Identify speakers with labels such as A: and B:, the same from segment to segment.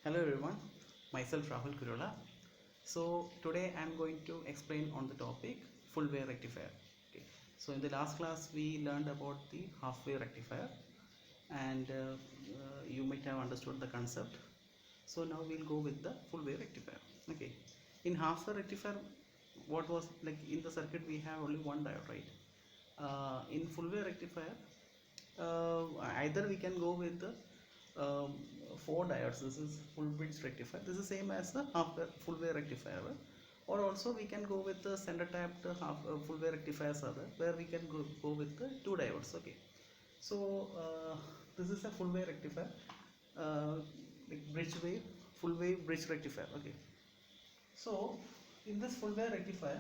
A: Hello everyone, myself Rahul Kurola. So today I am going to explain on the topic full wave rectifier. Okay. So in the last class we learned about the half wave rectifier and you might have understood the concept. So now we'll go with the full wave rectifier. Okay. In half wave rectifier, what was like in the circuit we have only one diode, right? In full wave rectifier, either we can go with the um, four diodes. This is full bridge rectifier. This is same as the full wave rectifier, or also we can go with the center tapped full wave rectifiers other, where we can go with the two diodes. Okay, so this is a full wave rectifier, uh, like bridge wave, full wave bridge rectifier. Okay, so in this full wave rectifier,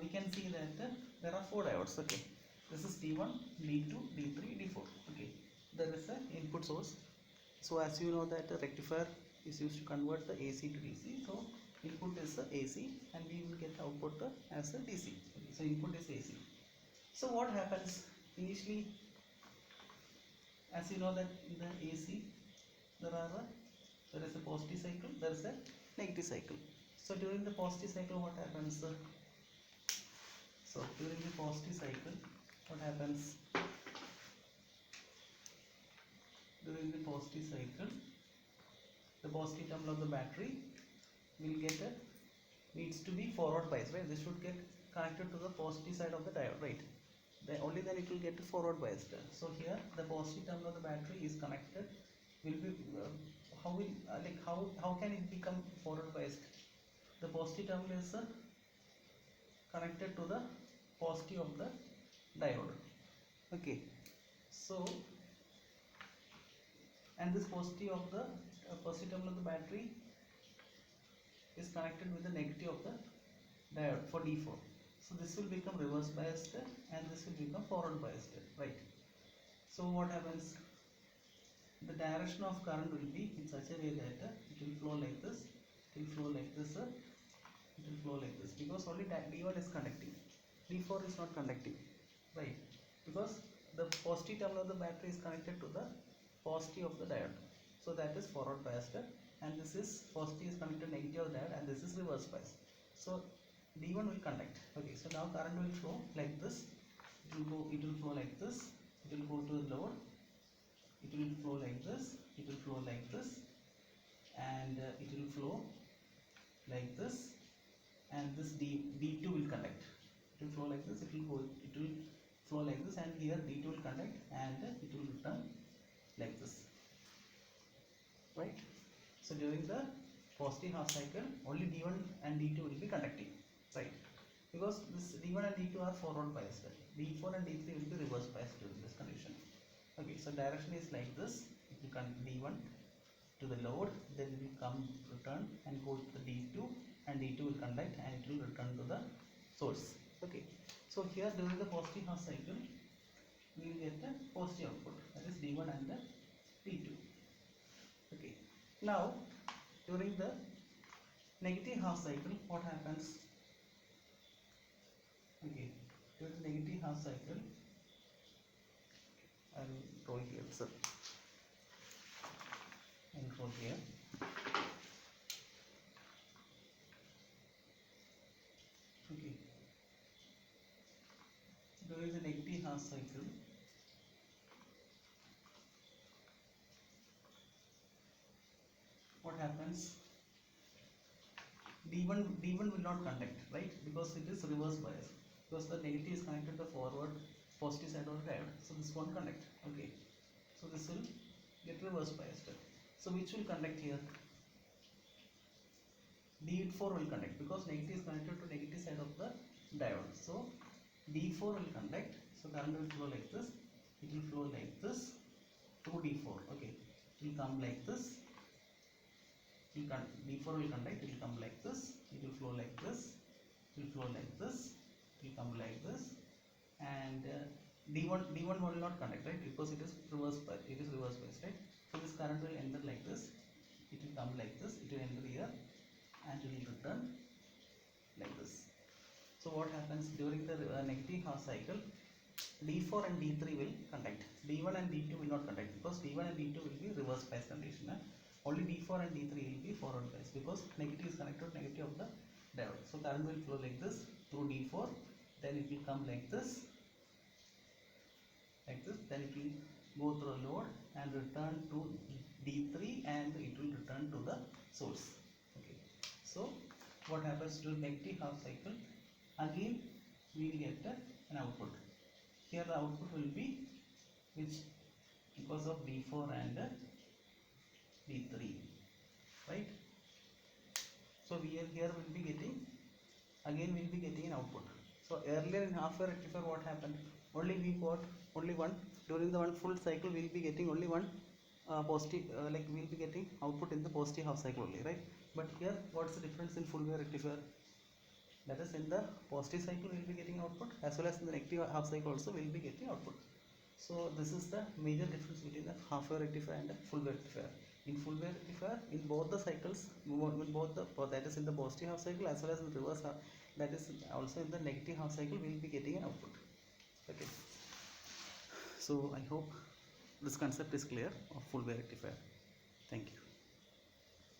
A: we can see that there are four diodes. Okay, this is D1, D2, D3, D4. Okay, there is an input source. So as you know that a rectifier is used to convert the AC to DC. So input is the AC and we will get output as a DC. Okay, so input is AC. So what happens initially, as you know that in the AC there is a positive cycle, there is a negative cycle. So during the positive cycle what happens? So during the positive cycle, what happens? During the positive cycle, the positive terminal of the battery will get a needs to be forward bias, right? This should get connected to the positive side of the diode, right? Only then it will get forward biased. So here the positive terminal of the battery is connected. Will be how will how can it become forward biased? The positive terminal is connected to the positive of the diode. Okay, so and this positive of the positive terminal of the battery is connected with the negative of the diode for D4. So this will become reverse biased and this will become forward biased, right? So what happens? The direction of current will be in such a way that it will flow like this, it will flow like this, it will flow like this, because only D1 is conducting, D4 is not conducting, right? Because the positive terminal of the battery is connected to the positive of the diode, so that is forward biased, and this is positive is connected to negative of the diode, and this is reverse biased. So D1 will conduct. Okay, so now current will flow like this, it will flow like this, it will go to the load, it will flow like this, it will flow like this, and it will flow like this, and this D2 will conduct. It will flow like this, it will flow like this, and here D2 will conduct and it will return like this, right? So during the positive half cycle only D1 and D2 will be conducting, right? Because this D1 and D2 are forward biased, D4 and D3 will be reverse biased during this condition. Okay, so direction is like this, it will connect D1 to the load, then it will come return and go to the D2, and D2 will conduct and it will return to the source. Okay, so here during the positive half cycle we will get the positive output, that is D1 and the D2. Okay, now during the negative half cycle what happens? Okay, during the negative half cycle I will draw here, sir. I will draw here. Okay, during the negative half cycle what happens? D1 will not conduct, right? Because it is reverse bias. Because the negative is connected to the forward positive side of the diode. So this won't conduct. Okay. So this will get reverse biased. So which will conduct here? D4 will conduct because negative is connected to negative side of the diode. So D4 will conduct. So current will flow like this. It will flow like this to D4. Okay. It will come like this. D4 will conduct, it will come like this, it will flow like this, it will flow like this, it will come like this, and D1 will not conduct, right? Because it is reverse bias, right? So this current will enter like this, it will come like this, it will enter here, and it will return like this. So what happens during the negative half cycle? D4 and D3 will conduct. D1 and D2 will not conduct because D1 and D2 will be reverse bias condition. Only D4 and D3 will be forward bias because negative is connected to negative of the diode. So current will flow like this through D4, then it will come like this, then it will go through a load and return to D3 and it will return to the source. Okay. So what happens to negative half cycle? Again we will get an output. Here the output will be which because of D4 and D3, right? So here will be getting again we will be getting an output. So earlier in half wave rectifier what happened? Only we got only one during the one full cycle we will be getting only one positive like we will be getting output in the positive half cycle only, right? But here what's the difference in full wave rectifier? That is in the positive cycle we will be getting output as well as in the negative half cycle also we will be getting output. So this is the major difference between the half wave rectifier and the full wave rectifier. In full wave rectifier, in both the cycles, in both the that is in the positive half cycle as well as in the reverse half, that is also in the negative half cycle we will be getting an output. Okay. So I hope this concept is clear of full wave rectifier. Thank you.